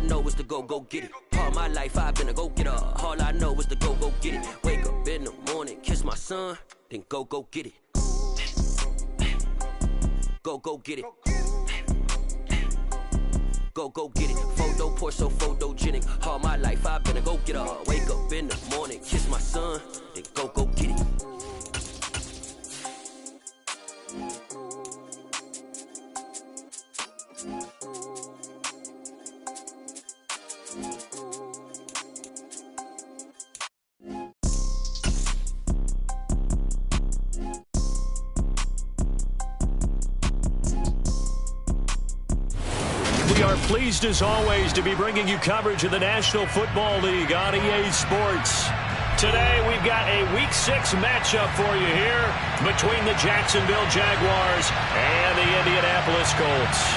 know is to go get it. All my life I've been a go-getter. All I know is to go get it. Wake up in the morning, kiss my son, then go get it. Go get it. Go get it. Photo poor, so photogenic. All my life I've been a go-getter. Wake up in the morning, kiss my son, then go get it. We are pleased as always to be bringing you coverage of the National Football League on EA Sports. Today we've got a Week 6 matchup for you here between the Jacksonville Jaguars and the Indianapolis Colts.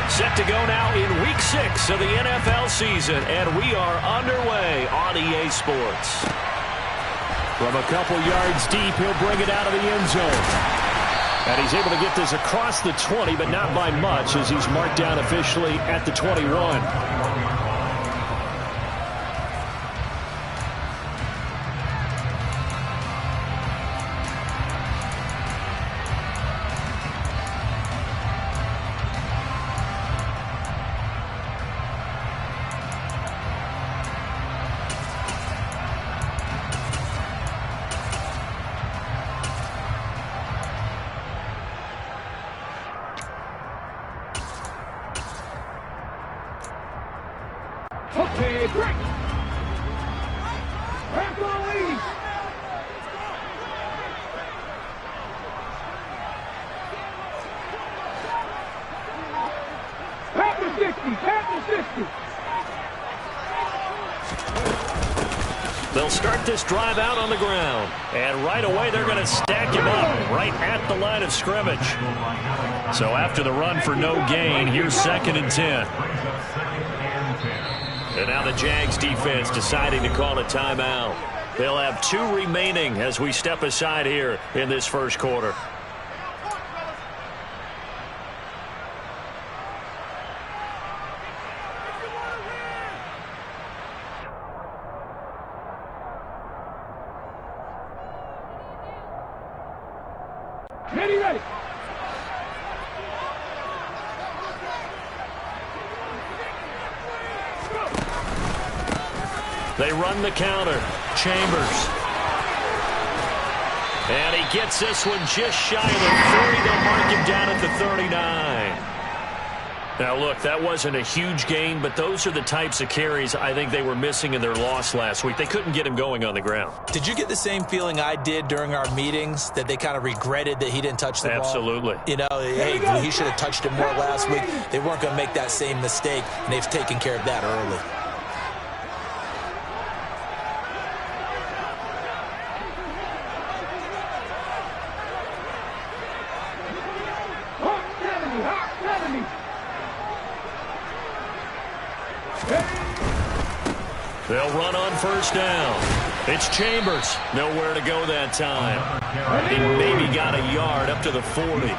Set to go now in Week 6 of the NFL season, and we are underway on EA Sports. From a couple yards deep, he'll bring it out of the end zone. And he's able to get this across the 20, but not by much, as he's marked down officially at the 21. Okay, break. Back on lead. Back to 60. Back to 60. They'll start this drive out on the ground. And right away, they're going to stack him up right at the line of scrimmage. So after the run for no gain, here's 2nd and 10. And now the Jags defense deciding to call a timeout. They'll have 2 remaining as we step aside here in this first quarter. Ready. They run the counter. Chambers. And he gets this one just shy of the 30. They'll mark him down at the 39. Now, look, that wasn't a huge gain, but those are the types of carries I think they were missing in their loss last week. They couldn't get him going on the ground. Did you get the same feeling I did during our meetings, that they kind of regretted that he didn't touch the ball? Absolutely. You know, hey, he should have touched it more last week. They weren't going to make that same mistake, and they've taken care of that early. They'll run on first down. It's Chambers. Nowhere to go that time. He maybe got a yard up to the 40.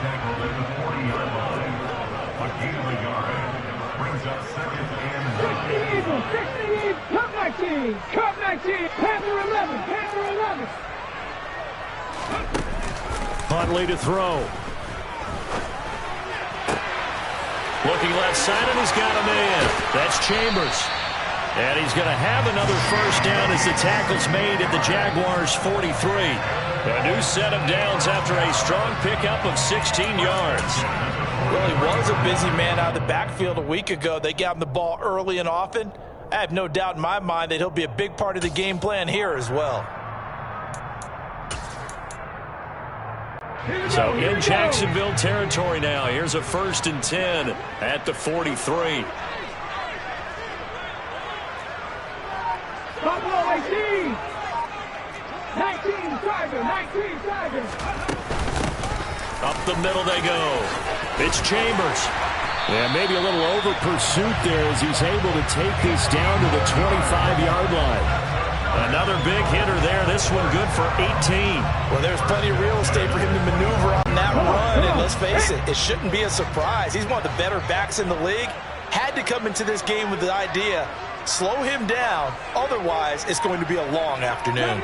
Cup 19. Panther 11. Panther 11. Huntley to throw. Looking left side, and he's got a man. That's Chambers. And he's going to have another first down as the tackle's made at the Jaguars' 43. A new set of downs after a strong pickup of 16 yards. Well, he was a busy man out of the backfield a week ago. They got him the ball early and often. I have no doubt in my mind that he'll be a big part of the game plan here as well. So in Jacksonville territory now. Here's a 1st and 10 at the 43. Buffalo 18. 19 Tiger. 19 Tiger. Up the middle they go. It's Chambers. Yeah, maybe a little over pursuit there as he's able to take this down to the 25-yard line. Another big hitter there. This one good for 18. Well, there's plenty of real estate for him to maneuver on that run. And let's face it, it shouldn't be a surprise. He's one of the better backs in the league. Had to come into this game with the idea, slow him down. Otherwise, it's going to be a long afternoon.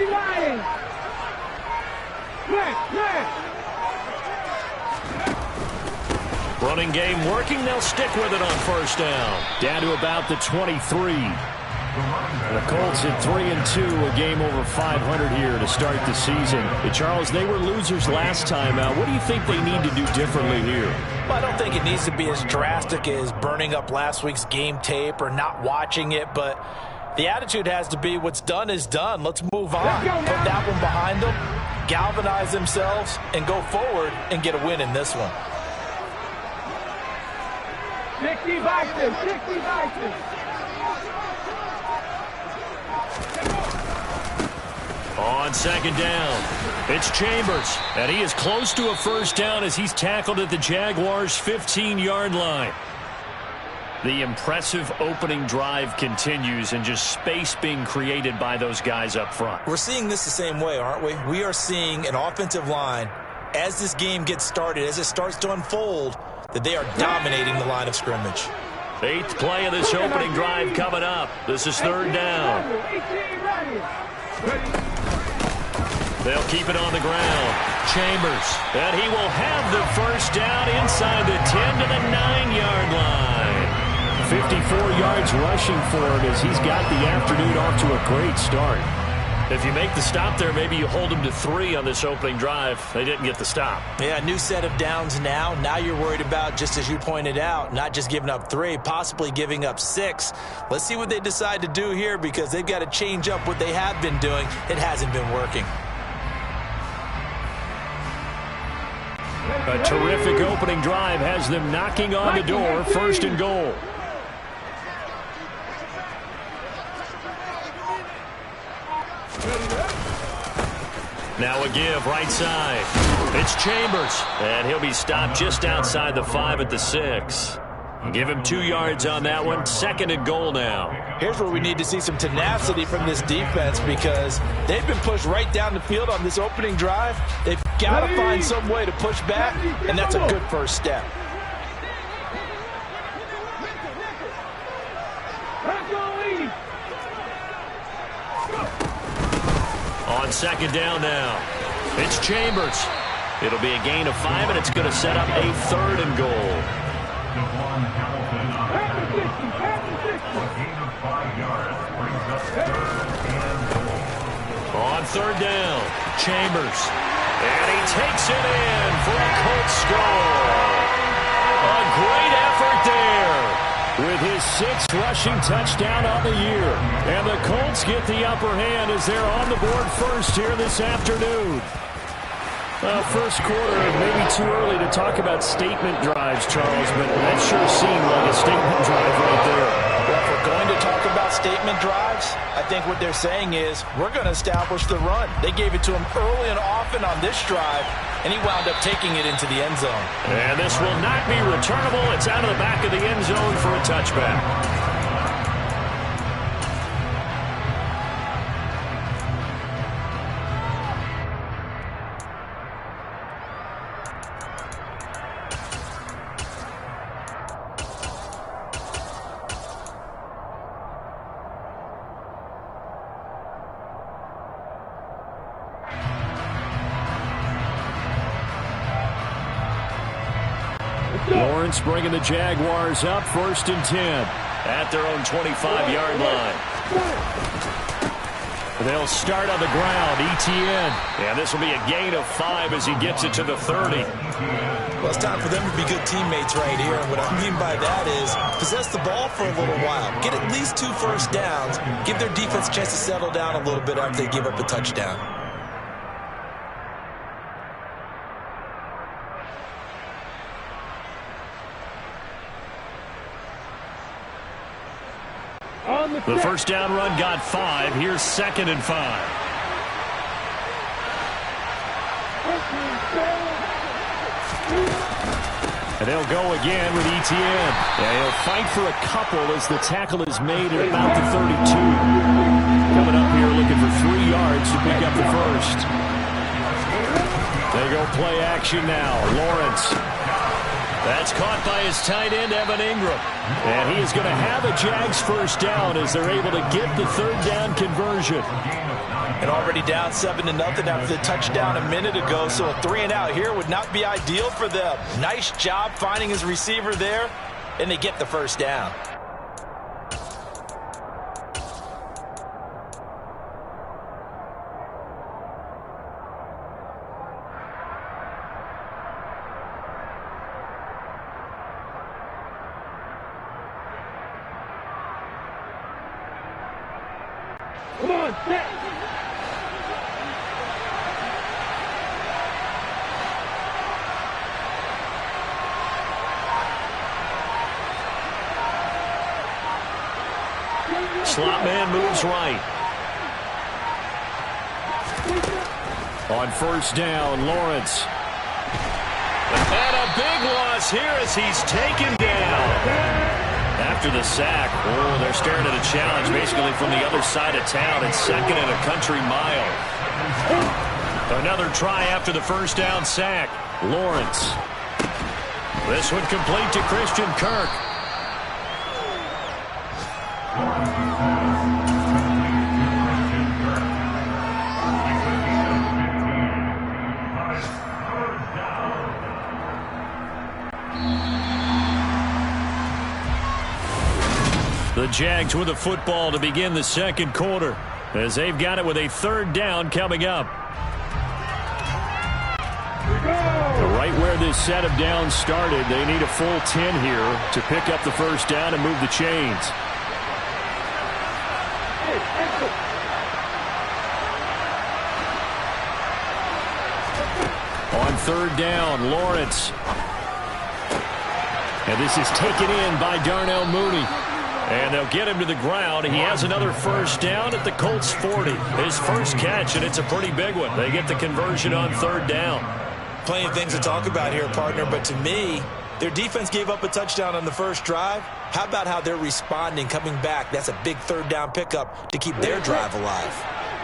Running game working. They'll stick with it on first down. Down to about the 23. The Colts at 3-2, a game over 500 here to start the season. Charles, they were losers last time out. What do you think they need to do differently here? Well, I don't think it needs to be as drastic as burning up last week's game tape or not watching it, but the attitude has to be what's done is done. Let's move on. Put that one behind them, galvanize themselves, and go forward and get a win in this one. 60 Vikings, 60 Vikings. On second down, it's Chambers, and he is close to a first down as he's tackled at the Jaguars' 15-yard line. The impressive opening drive continues, and just space being created by those guys up front. We're seeing this the same way, aren't we? We are seeing an offensive line, as this game gets started, as it starts to unfold, that they are dominating the line of scrimmage. 8th play of this opening drive coming up. This is third down. They'll keep it on the ground. Chambers, and he will have the first down inside the 10 to the 9-yard line. 54 yards rushing for him as he's got the afternoon off to a great start. If you make the stop there, maybe you hold them to 3 on this opening drive. They didn't get the stop. Yeah, new set of downs now. Now you're worried about, just as you pointed out, not just giving up 3, possibly giving up 6. Let's see what they decide to do here because they've got to change up what they have been doing. It hasn't been working. A terrific opening drive has them knocking on the door, first and goal. Now a give, right side. It's Chambers, and he'll be stopped just outside the 5 at the 6. Give him 2 yards on that one. Second and goal now. Here's where we need to see some tenacity from this defense because they've been pushed right down the field on this opening drive. They've got to find some way to push back, and that's a good first step. On second down now, it's Chambers. It'll be a gain of 5, and it's going to set up a third and goal. On third down, Chambers. And he takes it in for a Colts score. A great effort there with his 6th rushing touchdown on the year. And the Colts get the upper hand as they're on the board first here this afternoon. First quarter, maybe too early to talk about statement drives, Charles, but that sure seemed like a statement drive right there. Well, if we're going to talk about statement drives, I think what they're saying is we're going to establish the run. They gave it to him early and often on this drive, and he wound up taking it into the end zone. And this will not be returnable. It's out of the back of the end zone for a touchback. Lawrence bringing the Jaguars up, 1st and 10 at their own 25-yard line. They'll start on the ground, ETN, and this will be a gain of 5 as he gets it to the 30. Well, it's time for them to be good teammates right here. And what I mean by that is possess the ball for a little while. Get at least 2 first downs. Give their defense a chance to settle down a little bit after they give up a touchdown. The first down run got 5. Here's 2nd and 5. And they'll go again with Etienne. And he'll fight for a couple as the tackle is made at about the 32. Coming up here looking for 3 yards to pick up the first. They go play action now. Lawrence. That's caught by his tight end, Evan Ingram. And he is going to have a Jags first down as they're able to get the 3rd down conversion. And already down 7-0 after the touchdown a minute ago, so a 3-and-out here would not be ideal for them. Nice job finding his receiver there, and they get the first down. Come on, set. Slot man moves right. On first down, Lawrence. And a big loss here as he's taken down. After the sack, they're staring at a challenge basically from the other side of town. It's 2nd and a country mile. Another try after the first down sack. Lawrence. This one complete to Christian Kirk. The Jags with the football to begin the 2nd quarter as they've got it with a 3rd down coming up. Right where this set of downs started, they need a full 10 here to pick up the first down and move the chains. On 3rd down, Lawrence. And this is taken in by Darnell Mooney. And they'll get him to the ground. He has another first down at the Colts 40. His first catch, and it's a pretty big one. They get the conversion on 3rd down. Plenty of things to talk about here, partner, but to me, their defense gave up a touchdown on the first drive. How about how they're responding, coming back? That's a big 3rd down pickup to keep their drive alive.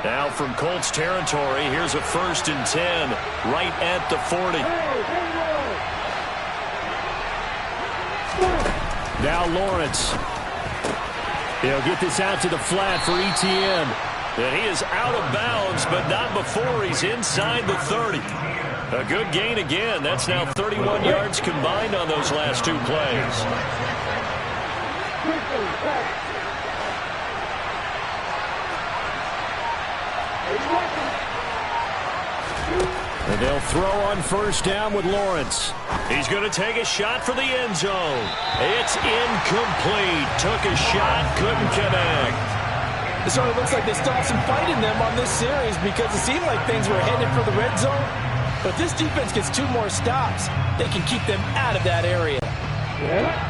Now from Colts territory, here's a 1st and 10 right at the 40. Now Lawrence. He'll get this out to the flat for Etienne. And he is out of bounds, but not before he's inside the 30. A good gain again. That's now 31 yards combined on those last 2 plays. And they'll throw on first down with Lawrence. He's going to take a shot for the end zone. It's incomplete. Took a shot, couldn't connect. It certainly looks like they stopped some fight in them on this series because it seemed like things were headed for the red zone. But this defense gets 2 more stops. They can keep them out of that area.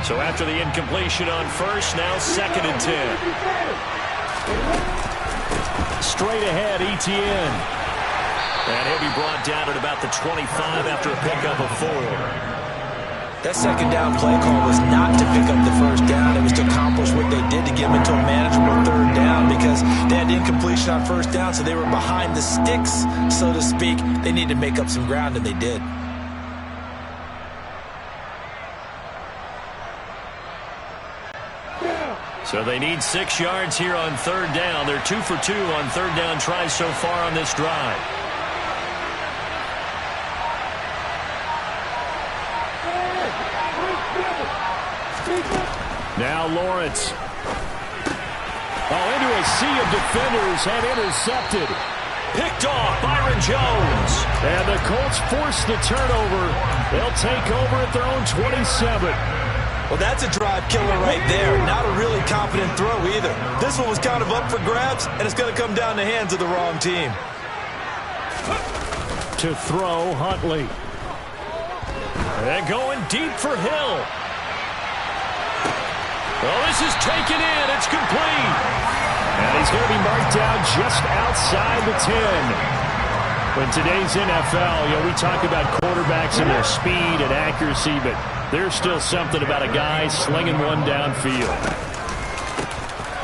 So after the incompletion on first, now 2nd and 10. Straight ahead, Etienne. And he'll be brought down at about the 25 after a pickup of 4. That 2nd down play call was not to pick up the first down. It was to accomplish what they did to get them into a manageable 3rd down because they had incompletion on first down, so they were behind the sticks, so to speak. They needed to make up some ground, and they did. So they need 6 yards here on 3rd down. They're 2 for 2 on 3rd down tries so far on this drive. Now Lawrence. Into a sea of defenders and intercepted. Picked off Byron Jones. And the Colts force the turnover. They'll take over at their own 27. Well, that's a drive killer right there. Not a really confident throw either. This one was kind of up for grabs, and it's going to come down the hands of the wrong team. To throw, Huntley. And going deep for Hill. Well, this is taken in. It's complete. And he's going to be marked down just outside the 10. In today's NFL, we talk about quarterbacks and their speed and accuracy, but There's still something about a guy slinging one downfield.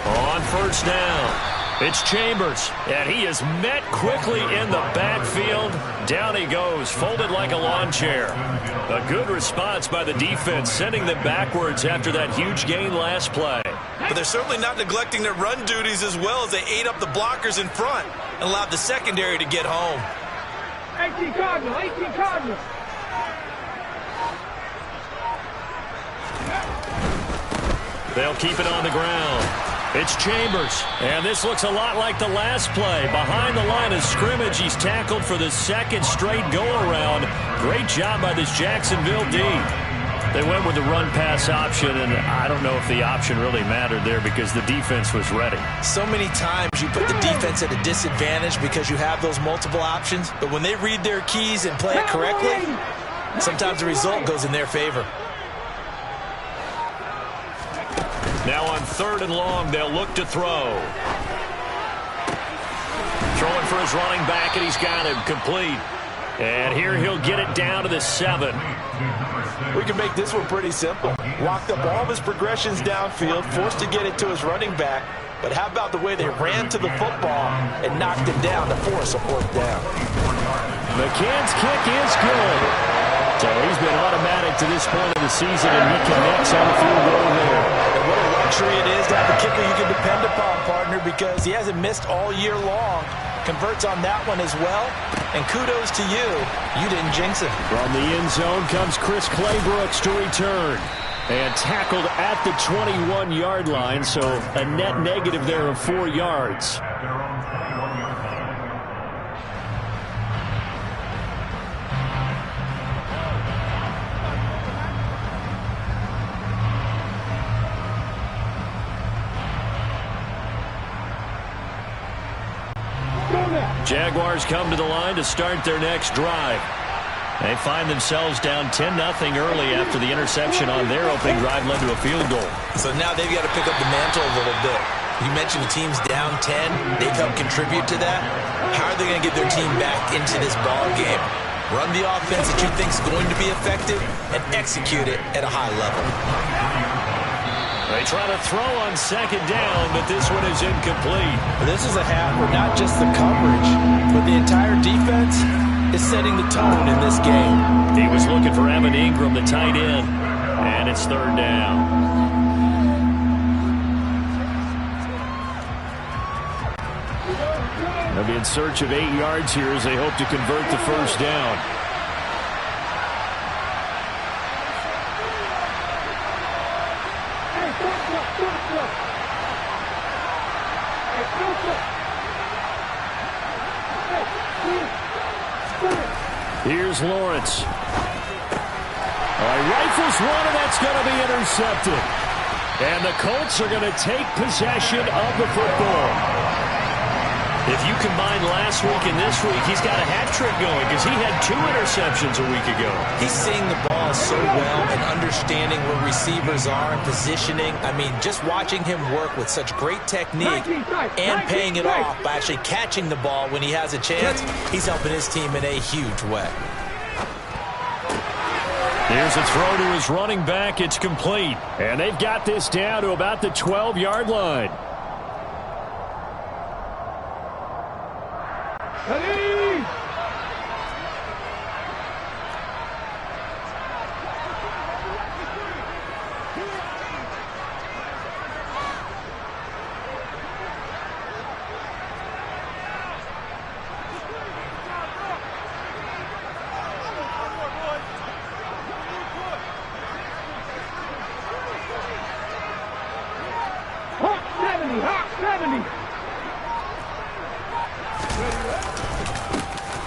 On first down, it's Chambers, and he is met quickly in the backfield. Down he goes, folded like a lawn chair. A good response by the defense, sending them backwards after that huge gain last play. But they're certainly not neglecting their run duties as well as they ate up the blockers in front and allowed the secondary to get home. 18 Cardinal, 18 Cardinal. They'll keep it on the ground. It's Chambers, and this looks a lot like the last play. Behind the line of scrimmage, he's tackled for the second straight go-around. Great job by this Jacksonville D. They went with the run-pass option, and I don't know if the option really mattered there because the defense was ready. So many times you put the defense at a disadvantage because you have those multiple options, but when they read their keys and play it correctly, sometimes the result goes in their favor. Now on 3rd and long, they'll look to throw. Throwing for his running back, and he's got him complete. And here he'll get it down to the 7. We can make this one pretty simple. Walked up all of his progressions downfield, forced to get it to his running back. But how about the way they ran to the football and knocked him down to force a 4th down? McCann's kick is good. So he's been automatic to this point of the season, and he connects on the field goal there. And what a luxury it is to have a kicker you can depend upon, partner, because he hasn't missed all year long. Converts on that one as well. And kudos to you. You didn't jinx it. From the end zone comes Chris Claybrooks to return. And tackled at the 21-yard line, so a net negative there of 4 yards. Jaguars come to the line to start their next drive. They find themselves down 10-0 early after the interception on their opening drive led to a field goal. So now they've got to pick up the mantle a little bit. You mentioned the team's down 10. They've helped contribute to that. How are they going to get their team back into this ball game? Run the offense that you think is going to be effective and execute it at a high level. They try to throw on 2nd down, but this one is incomplete. This is a half where not just the coverage, but the entire defense is setting the tone in this game. He was looking for Evan Ingram, the tight end, and it's 3rd down. They'll be in search of 8 yards here as they hope to convert the 1st down. Here's Lawrence. Rifles one, and that's going to be intercepted. And the Colts are going to take possession of the football. If you combine last week and this week, he's got a hat trick going because he had 2 interceptions a week ago. He's seeing the ball so well and understanding where receivers are and positioning. I mean, just watching him work with such great technique and paying it off by actually catching the ball when he has a chance, he's helping his team in a huge way. Here's a throw to his running back. It's complete. And they've got this down to about the 12-yard line.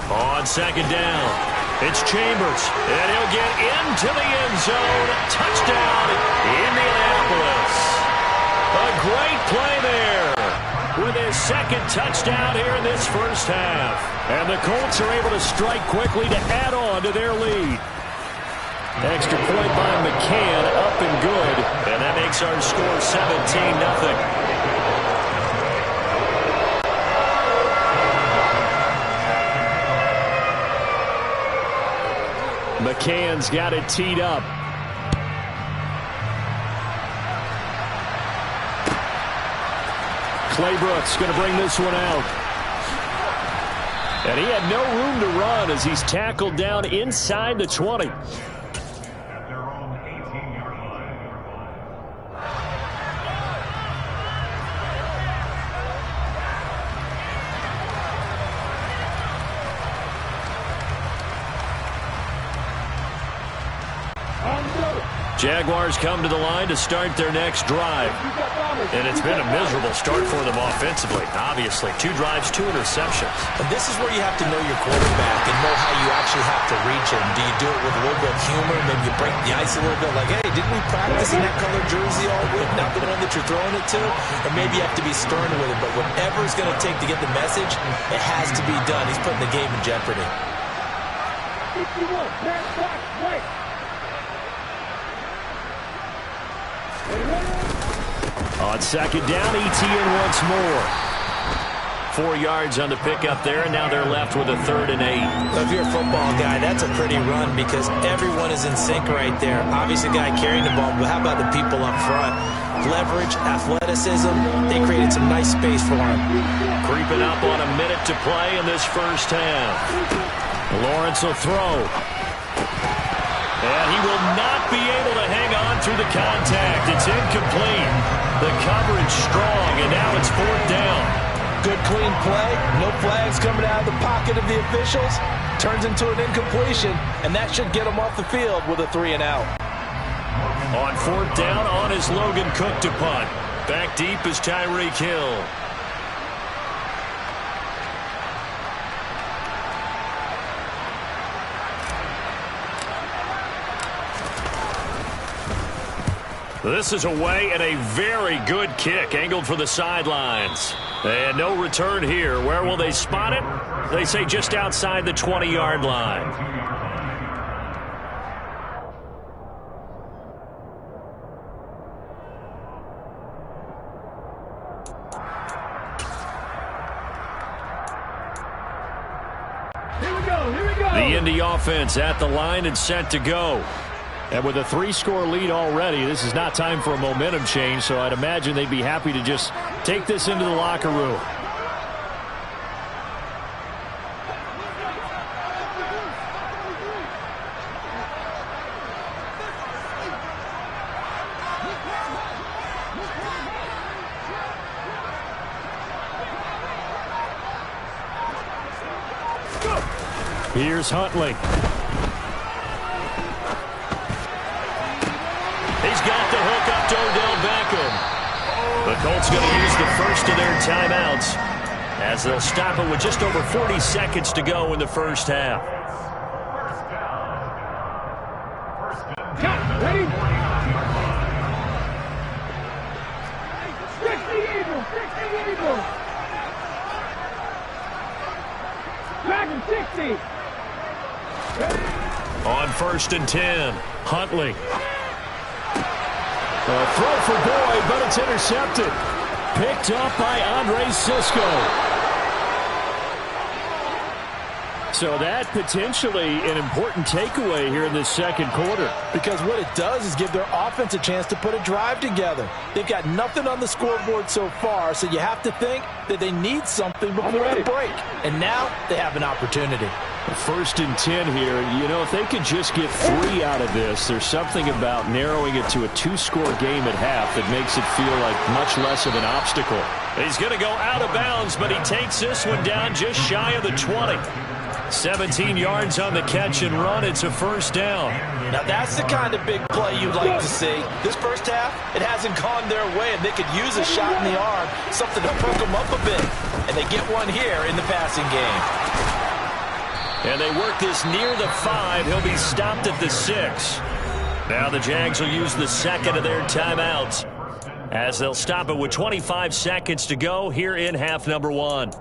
On 2nd down, it's Chambers, and he'll get into the end zone. Touchdown, Indianapolis. A great play there with his 2nd touchdown here in this first half. And the Colts are able to strike quickly to add on to their lead. Extra point by McCann, up and good, and that makes our score 17-0. McCann's got it teed up. Claybrooks going to bring this one out. And he had no room to run as he's tackled down inside the 20. Jaguars come to the line to start their next drive. And it's been a miserable start for them offensively, obviously. 2 drives, 2 interceptions. And this is where you have to know your quarterback and know how you actually have to reach him. Do you do it with a little bit of humor? Maybe you break the ice a little bit like, hey, didn't we practice in that color jersey all week? Not the one that you're throwing it to? Or maybe you have to be stern with it. But whatever it's going to take to get the message, it has to be done. He's putting the game in jeopardy. 61, pass back, right. On second down, ETN once more. 4 yards on the pickup there, and now they're left with a 3rd and 8. So if you're a football guy, that's a pretty run because everyone is in sync right there. Obviously, the guy carrying the ball, but how about the people up front? Leverage, athleticism, they created some nice space for him. Creeping up on a minute to play in this first half. Lawrence will throw. And he will not be able to hang on through the contact. It's incomplete. The coverage strong, and now it's 4th down. Good clean play. No flags coming out of the pocket of the officials. Turns into an incompletion, and that should get him off the field with a 3 and out. On 4th down, on is Logan Cook to punt. Back deep is Tyreek Hill. This is away and a very good kick angled for the sidelines. And no return here. Where will they spot it? They say just outside the 20-yard line. Here we go, here we go. The Indy offense at the line and set to go. And with a 3-score lead already, this is not time for a momentum change, so I'd imagine they'd be happy to just take this into the locker room. Here's Huntley. He's got the hook up to Odell Beckham. The Colts going to use the first of their timeouts as they'll stop it with just over 40 seconds to go in the first half. Ready? Stick the eagle, stick the eagle. Dragon 60. On 1st and 10, Huntley. A throw for Boyd, but it's intercepted. Picked up by Andre Cisco. So that potentially an important takeaway here in this second quarter. Because what it does is give their offense a chance to put a drive together. They've got nothing on the scoreboard so far, so you have to think that they need something before the break. And now they have an opportunity. 1st and 10 here. You know, if they could just get 3 out of this, there's something about narrowing it to a 2-score game at half that makes it feel like much less of an obstacle. He's going to go out of bounds, but he takes this one down just shy of the 20. 17 yards on the catch and run. It's a 1st down. Now that's the kind of big play you'd like to see. This first half, it hasn't gone their way, and they could use a shot in the arm, something to perk them up a bit. And they get one here in the passing game. And they work this near the 5. He'll be stopped at the 6. Now the Jags will use the second of their timeouts as they'll stop it with 25 seconds to go here in half number 1.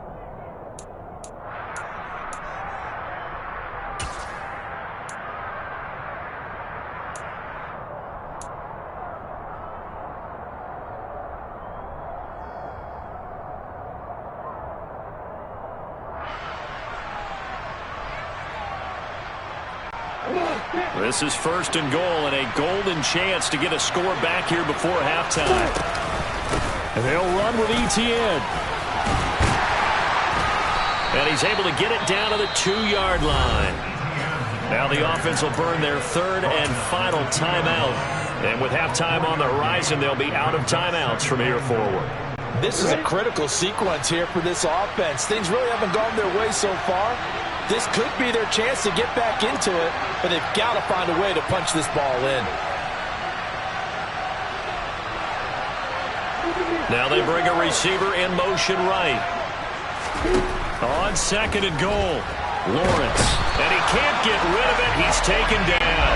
This is 1st and goal and a golden chance to get a score back here before halftime. And they'll run with ETN. And he's able to get it down to the 2-yard line. Now the offense will burn their third and final timeout. And with halftime on the horizon, they'll be out of timeouts from here forward. This is a critical sequence here for this offense. Things really haven't gone their way so far. This could be their chance to get back into it, but they've got to find a way to punch this ball in. Now they bring a receiver in motion right. On second and goal, Lawrence. And he can't get rid of it. He's taken down.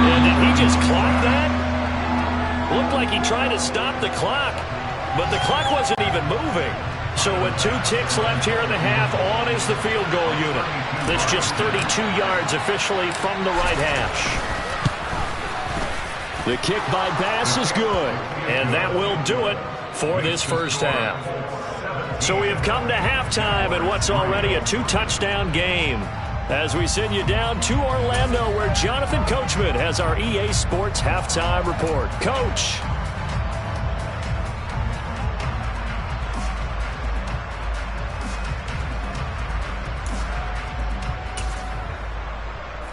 And did he just clock that? Looked like he tried to stop the clock, but the clock wasn't even moving. So with 2 ticks left here in the half, on is the field goal unit. That's just 32 yards officially from the right hash. The kick by Bass is good, and that will do it for this first half. So we have come to halftime in what's already a 2-touchdown game, as we send you down to Orlando, where Jonathan Coachman has our EA Sports halftime report. Coach.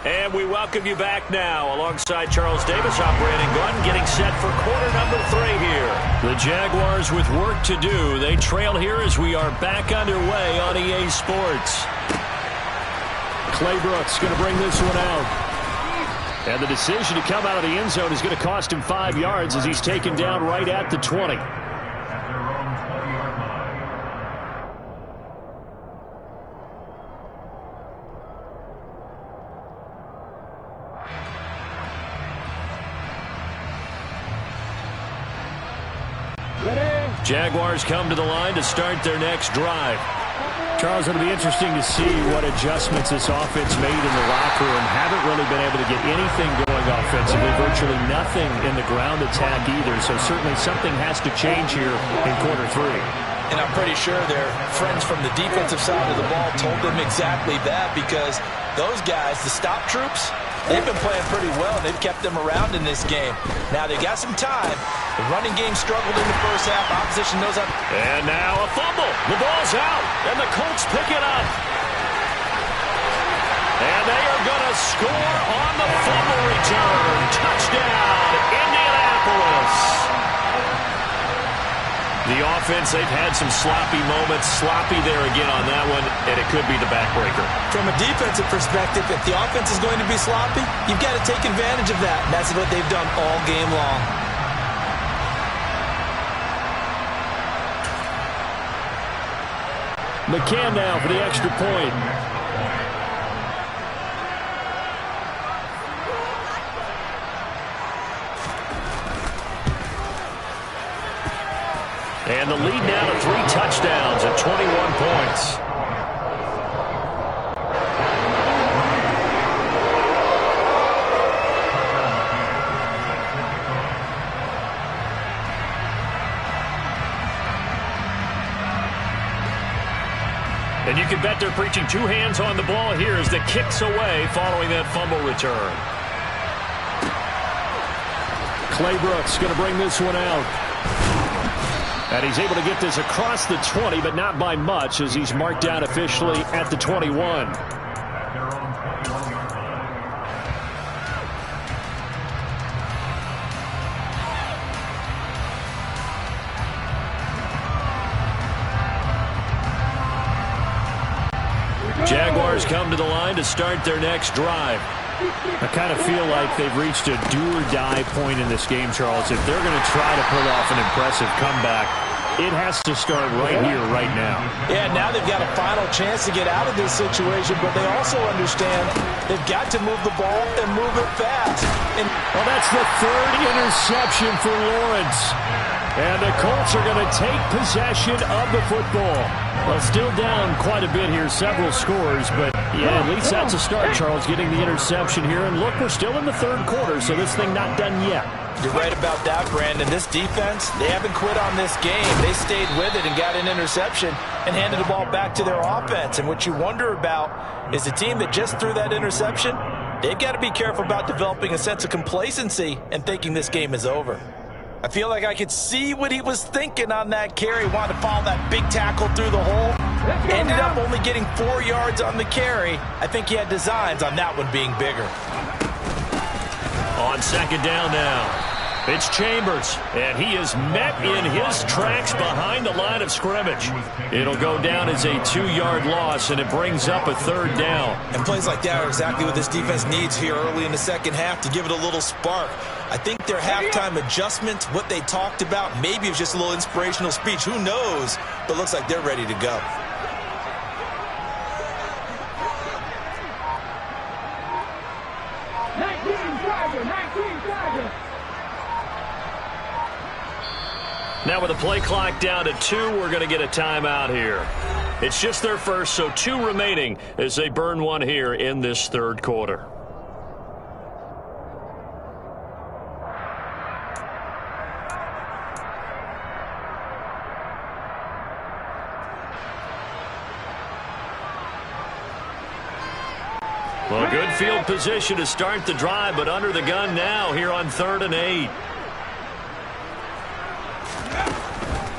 And we welcome you back now alongside Charles Davis, I'm Brandon Gordon, getting set for quarter number 3 here. The Jaguars with work to do. They trail here as we are back underway on EA Sports. Clay Brooks going to bring this one out. And the decision to come out of the end zone is going to cost him 5 yards as he's taken down right at the 20. Jaguars come to the line to start their next drive. Charles, it'll be interesting to see what adjustments this offense made in the locker room. Haven't really been able to get anything going offensively, virtually nothing in the ground attack either. So certainly something has to change here in quarter 3. And I'm pretty sure their friends from the defensive side of the ball told them exactly that, because those guys, the stop troops, they've been playing pretty well. They've kept them around in this game. Now they got some time. The running game struggled in the first half. Opposition knows how. And now a fumble. The ball's out, and the Colts pick it up. And they are going to score on the fumble return. Touchdown, Indianapolis. The offense, they've had some sloppy moments. Sloppy there again on that one, and it could be the backbreaker. From a defensive perspective, if the offense is going to be sloppy, you've got to take advantage of that. That's what they've done all game long. McCann now for the extra point. And the lead now to 3 touchdowns at 21 points. And you can bet they're preaching 2 hands on the ball here as the kick's away following that fumble return. Clay Brooks going to bring this one out. And he's able to get this across the 20, but not by much, as he's marked down officially at the 21. Jaguars come to the line to start their next drive. I kind of feel like they've reached a do-or-die point in this game, Charles. If they're going to try to pull off an impressive comeback, it has to start right here, right now. Yeah, now they've got a final chance to get out of this situation, but they also understand they've got to move the ball and move it fast. Well, that's the 3rd interception for Lawrence. And the Colts are going to take possession of the football. Well, still down quite a bit here, several scores, but yeah, at least that's a start, Charles, getting the interception here. And look, we're still in the 3rd quarter, so this thing not done yet. You're right about that, Brandon. This defense, they haven't quit on this game. They stayed with it and got an interception and handed the ball back to their offense. And what you wonder about is the team that just threw that interception, they've got to be careful about developing a sense of complacency and thinking this game is over. I feel like I could see what he was thinking on that carry. Wanted to follow that big tackle through the hole. Ended up only getting 4 yards on the carry. I think he had designs on that one being bigger. On second down now, it's Chambers, and he is met in his tracks behind the line of scrimmage. It'll go down as a 2-yard loss, and it brings up a third down. And plays like that are exactly what this defense needs here early in the second half to give it a little spark. I think their halftime adjustment, what they talked about, maybe it's just a little inspirational speech. Who knows? But looks like they're ready to go. Now with the play clock down to 2, we're going to get a timeout here. It's just their first, so 2 remaining as they burn one here in this third quarter. Well, good field position to start the drive, but under the gun now here on 3rd and 8.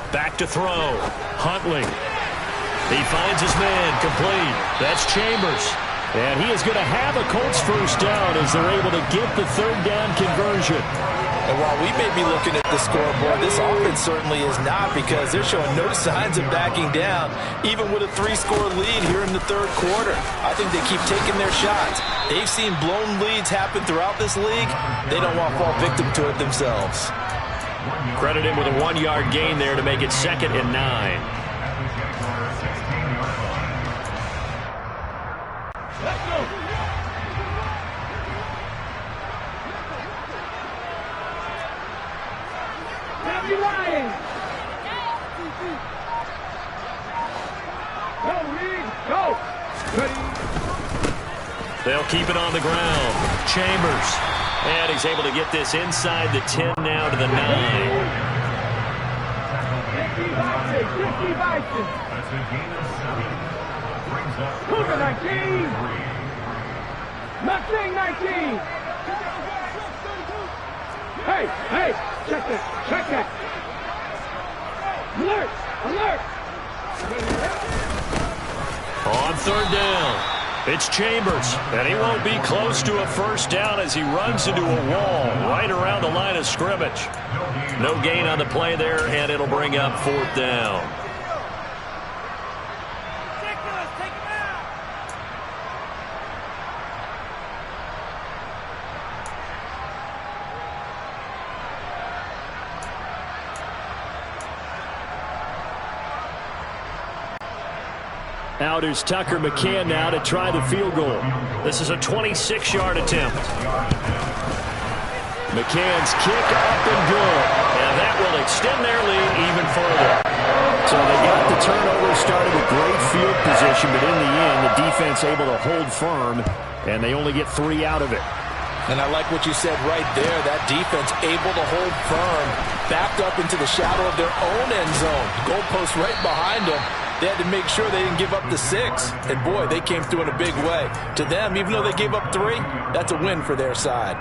Back to throw. Huntley. He finds his man complete. That's Chambers. And he is going to have a Colts first down as they're able to get the third down conversion. And while we may be looking at the scoreboard, this offense certainly is not, because they're showing no signs of backing down, even with a 3-score lead here in the third quarter. I think they keep taking their shots. They've seen blown leads happen throughout this league. They don't want to fall victim to it themselves. Credit him with a 1-yard gain there to make it 2nd and 9. Let's go. Happy Ryan. Go, Reed. Go. Ready. They'll keep it on the ground. Chambers. And he's able to get this inside the 10 now to the 9. 50 Bison. Cougar 19. Mustang 19. Hey, check that. Alert. On 3rd down, it's Chambers, and he won't be close to a first down as he runs into a wall right around the line of scrimmage. No gain on the play there, and it'll bring up 4th down. Out is Tucker McCann now to try the field goal. This is a 26-yard attempt. McCann's kick up and good. And that will extend their lead even further. So they got the turnover, started with great field position, but in the end, the defense able to hold firm, and they only get 3 out of it. And I like what you said right there. That defense able to hold firm, backed up into the shadow of their own end zone. Goalpost right behind them. They had to make sure they didn't give up the 6. And, boy, they came through in a big way. To them, even though they gave up 3, that's a win for their side.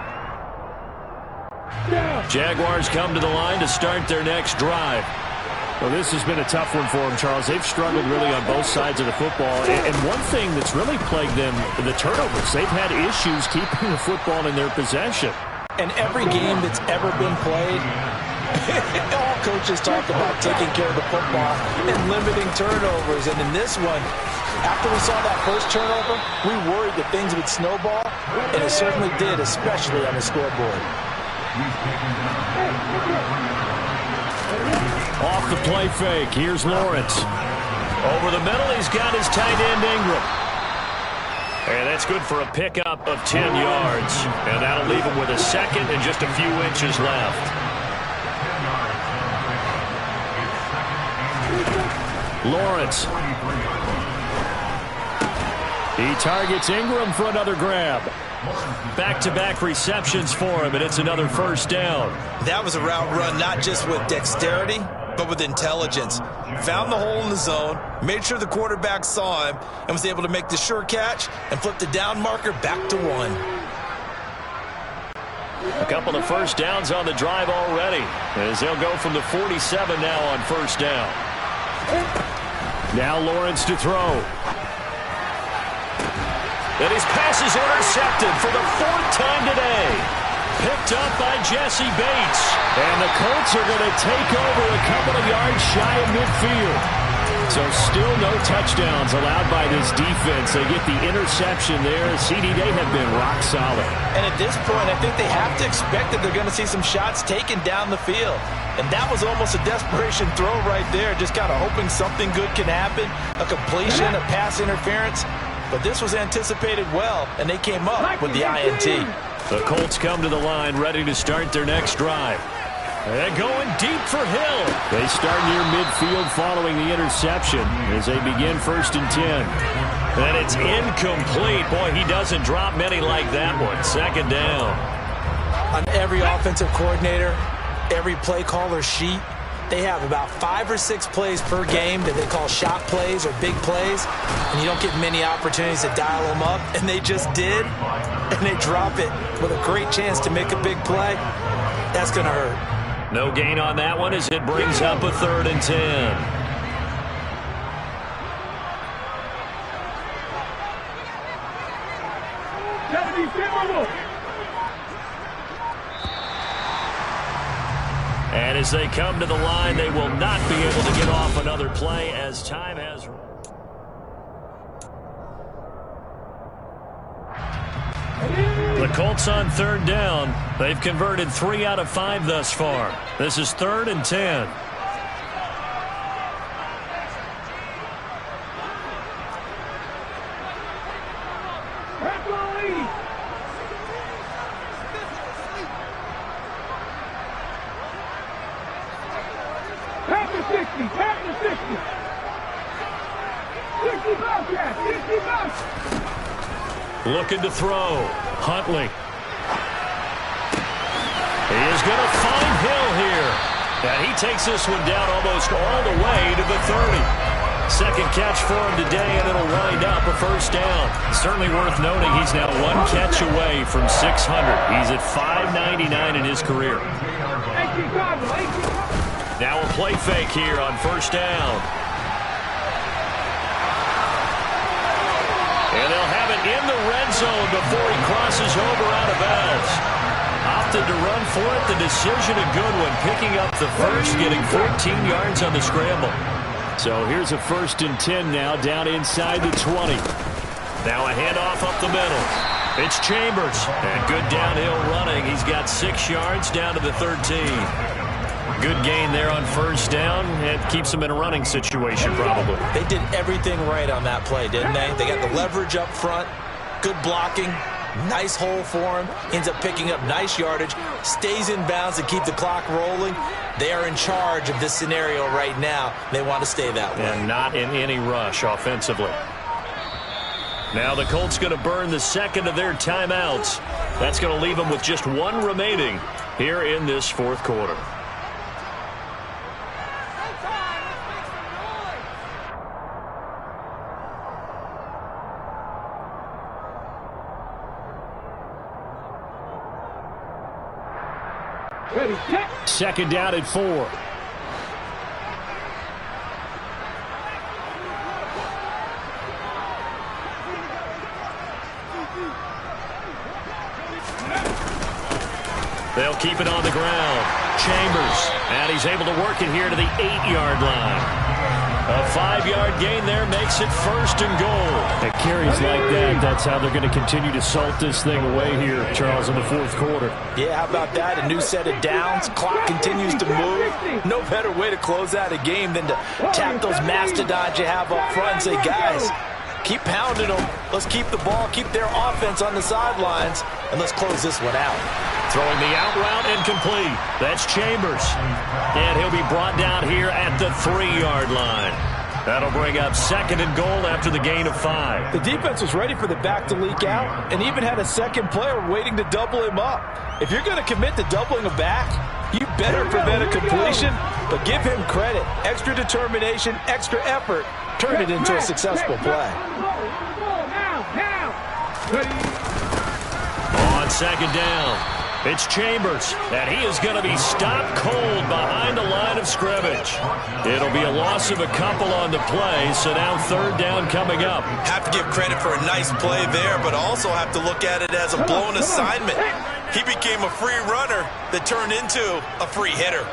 Jaguars come to the line to start their next drive. Well, this has been a tough one for them, Charles. They've struggled really on both sides of the football. And one thing that's really plagued them, the turnovers. They've had issues keeping the football in their possession. And every game that's ever been played, all coaches talk about taking care of the football and limiting turnovers. And in this one, after we saw that first turnover, we worried that things would snowball, and it certainly did, especially on the scoreboard. Off the play fake, here's Lawrence. Over the middle, he's got his tight end Ingram. And that's good for a pickup of 10 yards. And that'll leave him with a 2nd and just a few inches left. Lawrence. He targets Ingram for another grab. Back-to-back receptions for him, and it's another first down. That was a route run not just with dexterity, but with intelligence. Found the hole in the zone, made sure the quarterback saw him, and was able to make the sure catch and flip the down marker back to 1. A couple of first downs on the drive already, as they'll go from the 47 now on first down. Now Lawrence to throw. And his pass is intercepted for the 4th time today. Picked up by Jesse Bates. And the Colts are going to take over a couple of yards shy of midfield. So still no touchdowns allowed by this defense. They get the interception there. CD, they have been rock solid. And at this point, I think they have to expect that they're going to see some shots taken down the field. And that was almost a desperation throw right there. Just kind of hoping something good can happen. A completion, a pass interference. But this was anticipated well, and they came up with the INT. The Colts come to the line ready to start their next drive. And going deep for Hill. They start near midfield following the interception as they begin 1st and 10. And it's incomplete. Boy, he doesn't drop many like that one. 2nd down. On every offensive coordinator, every play caller sheet, they have about 5 or 6 plays per game that they call shot plays or big plays. And you don't get many opportunities to dial them up. And they just did. And they drop it with a great chance to make a big play. That's going to hurt. No gain on that one as it brings up a 3rd and 10. And as they come to the line, they will not be able to get off another play as time has... The Colts on 3rd down. They've converted 3 out of 5 thus far. This is 3rd and 10. Looking to throw. Huntley. He is going to find Hill here. And he takes this one down almost all the way to the 30. 2nd catch for him today, and it'll wind up a 1st down. Certainly worth noting he's now 1 catch away from 600. He's at 599 in his career. Now a play fake here on 1st down. And they'll have it in the red zone before he crosses over out of bounds. Opted to run for it. The decision a good one. Picking up the first, getting 14 yards on the scramble. So here's a 1st and 10 now down inside the 20. Now a handoff up the middle. It's Chambers. And good downhill running. He's got 6 yards down to the 13. Good gain there on 1st down. It keeps them in a running situation probably. They did everything right on that play, didn't they? They got the leverage up front, good blocking, nice hole for him, ends up picking up nice yardage, stays in bounds to keep the clock rolling. They are in charge of this scenario right now. They want to stay that way. And not in any rush offensively. Now the Colts going to burn the 2nd of their timeouts. That's going to leave them with just 1 remaining here in this 4th quarter. Ready, check. 2nd down at 4. They'll keep it on the ground. Chambers, and he's able to work it here to the 8-yard line. A 5-yard gain there makes it 1st and goal. It carries like that. That's how they're going to continue to salt this thing away here, Charles, in the 4th quarter. Yeah, how about that? A new set of downs. Clock continues to move. No better way to close out a game than to tap those mastodons you have up front and say, guys, keep pounding them. Let's keep the ball, keep their offense on the sidelines, and let's close this one out. Throwing the out route incomplete. That's Chambers. And he'll be brought down here at the 3-yard line. That'll bring up 2nd and goal after the gain of 5. The defense was ready for the back to leak out and even had a second player waiting to double him up. If you're going to commit to doubling a back, you better prevent a completion, but give him credit. Extra determination, extra effort, turn it into a successful play. On 2nd down. It's Chambers, and he is going to be stopped cold behind the line of scrimmage. It'll be a loss of a couple on the play, so now third down coming up. Have to give credit for a nice play there, but also have to look at it as a blown assignment. He became a free runner that turned into a free hitter.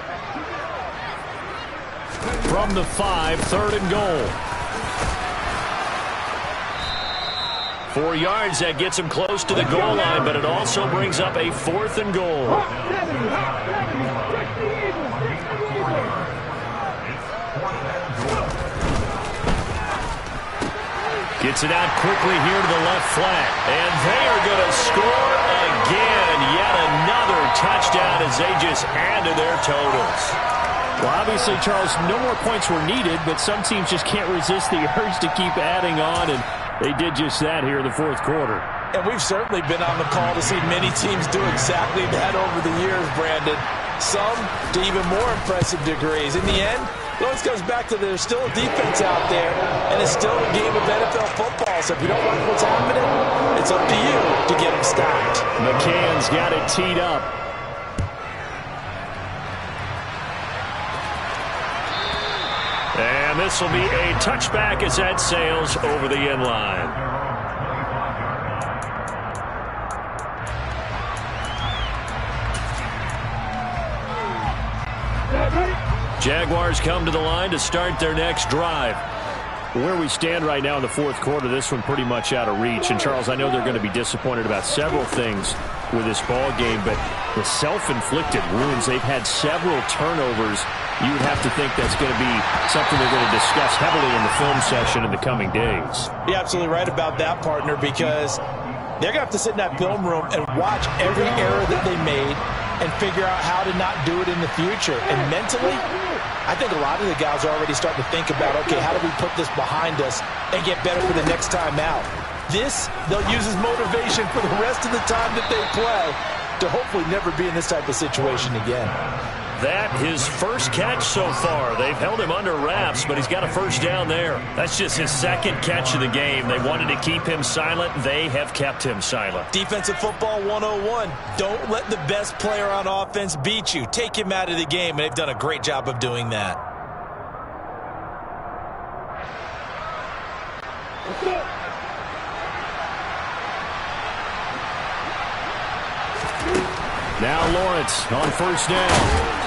From the 5, third and goal. 4 yards, that gets him close to the goal line, but it also brings up a 4th and goal. Gets it out quickly here to the left flat, and they are going to score again. Yet another touchdown as they just add to their totals. Well, obviously, Charles, no more points were needed, but some teams just can't resist the urge to keep adding on, and they did just that here in the fourth quarter. And we've certainly been on the call to see many teams do exactly that over the years, Brandon. Some to even more impressive degrees. In the end, it always comes back to there's still a defense out there, and it's still a game of NFL football. So if you don't like what's happening, it's up to you to get them stopped. McCann's got it teed up. And this will be a touchback as that sails over the end line. Jaguars come to the line to start their next drive. Where we stand right now in the fourth quarter, this one pretty much out of reach. And, Charles, I know they're going to be disappointed about several things with this ball game, but the self-inflicted wounds, they've had several turnovers. You would have to think that's going to be something they're going to discuss heavily in the film session in the coming days. You're absolutely right about that, partner, because they're going to have to sit in that film room and watch every error that they made and figure out how to not do it in the future. And mentally, I think a lot of the guys are already starting to think about, okay, how do we put this behind us and get better for the next time out? This, they'll use as motivation for the rest of the time that they play to hopefully never be in this type of situation again. That his first catch so far. They've held him under wraps, but he's got a first down there. That's just his second catch of the game. They wanted to keep him silent. They have kept him silent. Defensive football 101. Don't let the best player on offense beat you. Take him out of the game, and they've done a great job of doing that. Now Lawrence on first down.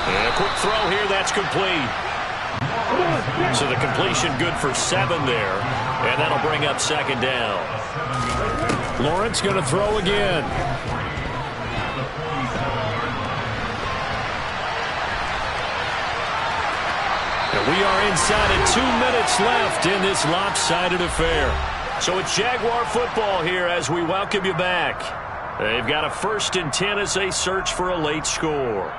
And a quick throw here, that's complete. So the completion good for 7 there. And that'll bring up second down. Lawrence going to throw again. And we are inside of 2 minutes left in this lopsided affair. So it's Jaguar football here as we welcome you back. They've got a 1st and 10 as they search for a late score.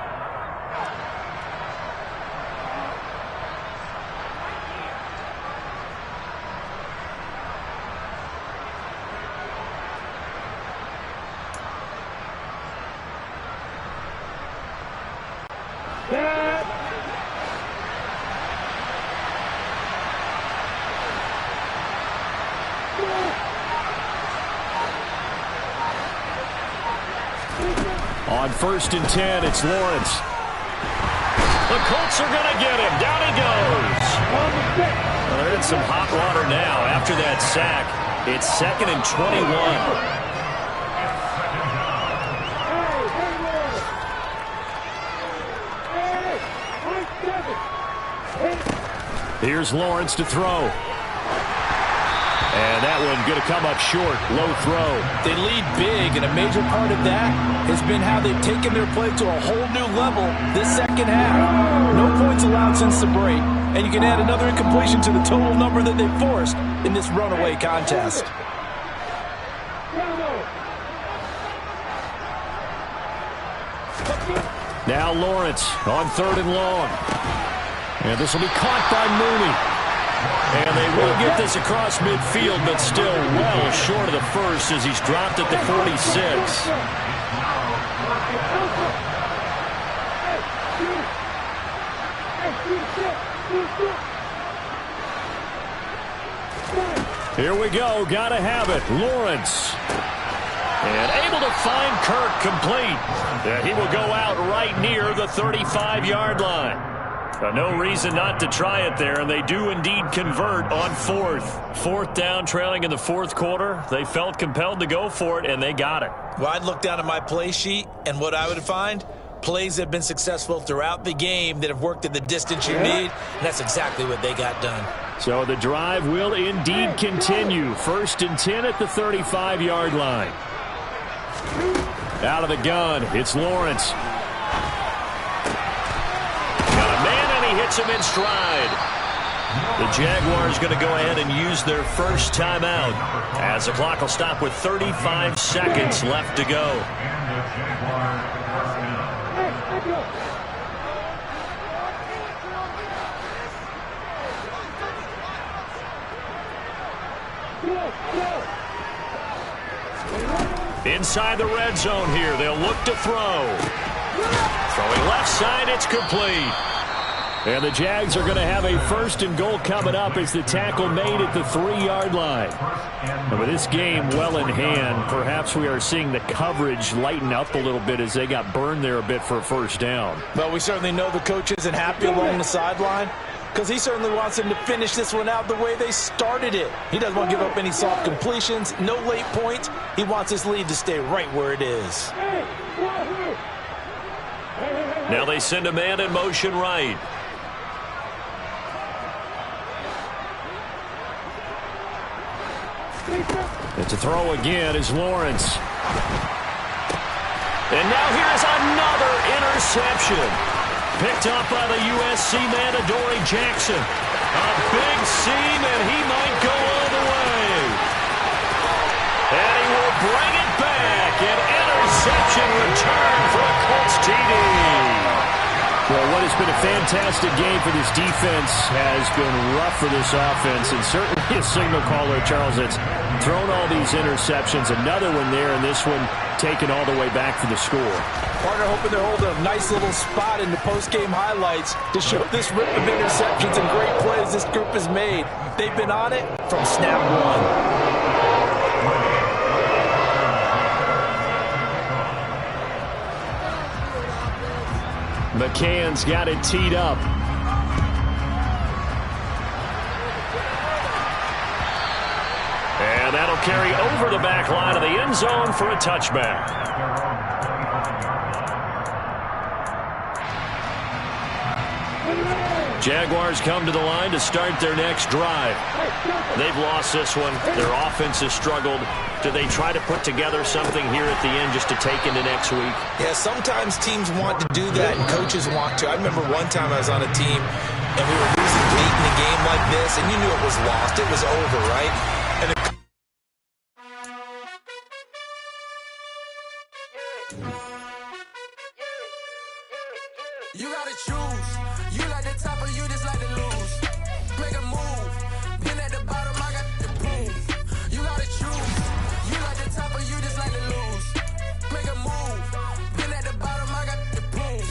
On 1st and 10, it's Lawrence. The Colts are going to get him. Down he goes. Well, they're in some hot water now. After that sack, it's 2nd and 21. Here's Lawrence to throw. And that one going to come up short. Low throw. They lead big, and a major part of that has been how they've taken their play to a whole new level this second half. No points allowed since the break, and you can add another incompletion to the total number that they forced in this runaway contest. Now Lawrence on 3rd and long. And this will be caught by Mooney. And they will get this across midfield, but still well short of the first as he's dropped at the 46. Here we go. Got to have it. Lawrence. And able to find Kirk complete. And he will go out right near the 35-yard line. No reason not to try it there, and they do indeed convert on fourth. Fourth down, trailing in the fourth quarter. They felt compelled to go for it, and they got it. Well, I'd look down at my play sheet, and what I would find, plays have been successful throughout the game that have worked at the distance you need, and that's exactly what they got done. So the drive will indeed continue. 1st and 10 at the 35-yard line. Out of the gun, it's Lawrence. He hits him in stride. The Jaguars going to go ahead and use their first timeout as the clock will stop with 35 seconds left to go. Inside the red zone here, they'll look to throw. Throwing left side, it's complete. And the Jags are going to have a 1st and goal coming up as the tackle made at the 3-yard line. And with this game well in hand, perhaps we are seeing the coverage lighten up a little bit as they got burned there a bit for a 1st down. Well, we certainly know the coach isn't happy along the sideline because he certainly wants them to finish this one out the way they started it. He doesn't want to give up any soft completions, no late points. He wants his lead to stay right where it is. Now they send a man in motion right. And to throw again is Lawrence. And now here's another interception. Picked up by the USC man, Adoree Jackson. A big seam, and he might go all the way. And he will bring it back. An interception return for a Colts TD. Well, what has been a fantastic game for this defense has been rough for this offense, and certainly a signal caller, Charles, that's thrown all these interceptions. Another one there, and this one taken all the way back for the score. Partner hoping they're holding a nice little spot in the post-game highlights to show this rip of interceptions and great plays this group has made. They've been on it from snap one. McCann's got it teed up. And that'll carry over the back line of the end zone for a touchback. Jaguars come to the line to start their next drive. They've lost this one. Their offense has struggled. Do they try to put together something here at the end just to take into next week? Yeah, sometimes teams want to do that and coaches want to. I remember one time I was on a team and we were losing late in a game like this and you knew it was lost. It was over, right? And you gotta choose. You like the top or you just like to lose. Make a move. Been at the bottom, I got the boom. You gotta choose. You like the top or you just like to lose. Make a move. Been at the bottom, I got the boom.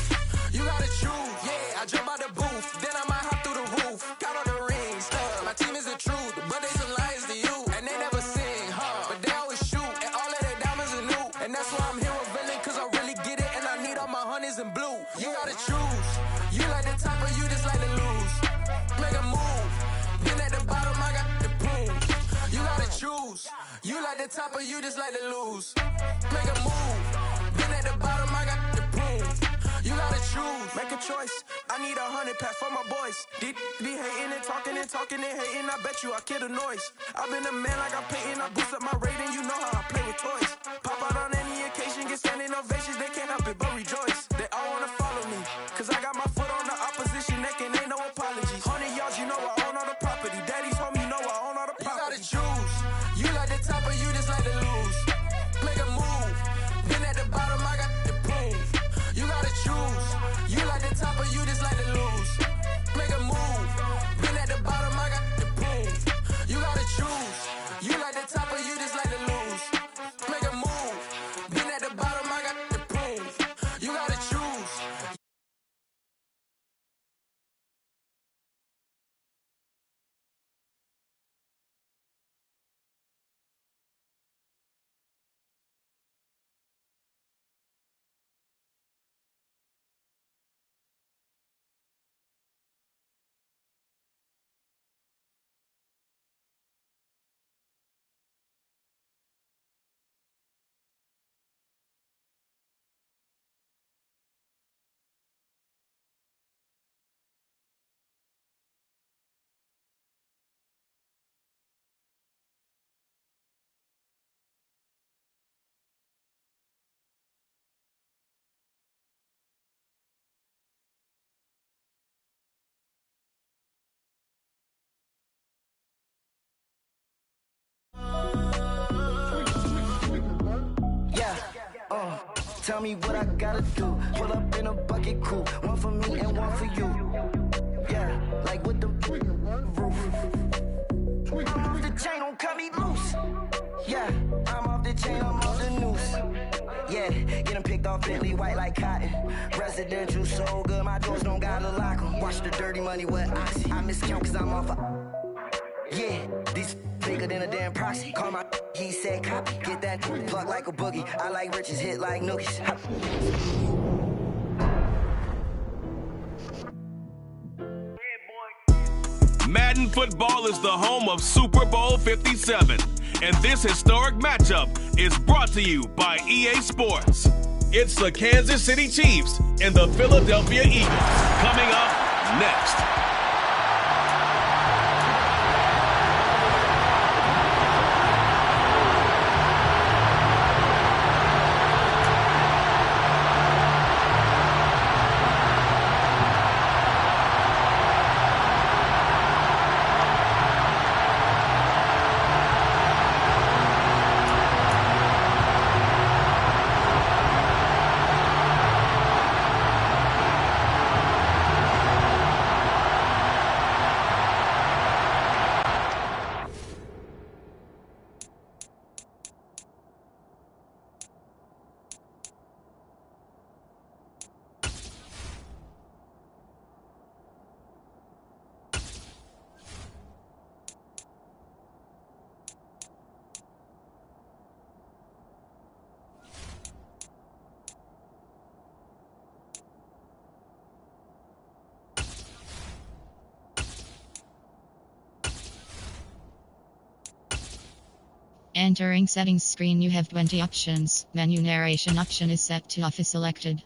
You gotta choose. Yeah, I jump out the booth. Then I might hop through the roof. Count all the rings. My team is the truth, but they some liars to you. And they never sing, but they always shoot. And all of their diamonds are new. And that's why I'm here with Villain, cause I really get it. And I need all my honeys in blue. You gotta choose. You like the top or you just like to lose. Make a move. Been at the bottom, I got the boom. You gotta choose. You like the top or you just like to lose. Make a move. Been at the bottom, I got the boom. You gotta choose. Make a choice. I need 100 pass for my boys. Be hating and talking and hating. I bet you I kill the noise. I've been a man like I'm painting. I boost up my rating. You know how I play with toys. Pop out on any occasion, get standing ovations. They can't help it but rejoice. They all wanna follow me, cause I got my foot on the opposition neck and ain't no apologies. 100 yards, you know I own all the property. Daddy's home, you know I own all the property. You gotta choose. You like the top or you just like to lose. Make a move. Been at the bottom, I got the boom. You gotta choose. You like the top or you just like to lose. Make a move. Been at the bottom, I got the boom. You gotta choose. You like the top or you just like to lose. Make a move. Been at the bottom, I got the boom. You gotta choose. Tell me what I gotta do. Pull up in a bucket crew. One for me and one for you. Yeah, like with the roof. I'm off the chain, don't cut me loose. Yeah, I'm off the chain, I'm off the noose. Yeah, get them picked off Bentley, white like cotton. Residential, so good, my doors don't gotta lock them. Watch the dirty money with Oxy. I miscount cause I'm off a... Yeah, these bigger than a damn proxy. Call my he said copy. Get that plug like a boogie. I like riches, hit like nookies. Madden football is the home of Super Bowl 57. And this historic matchup is brought to you by EA Sports. It's the Kansas City Chiefs and the Philadelphia Eagles. Coming up next. Entering settings screen, you have 20 options. Menu narration option is set to off is selected.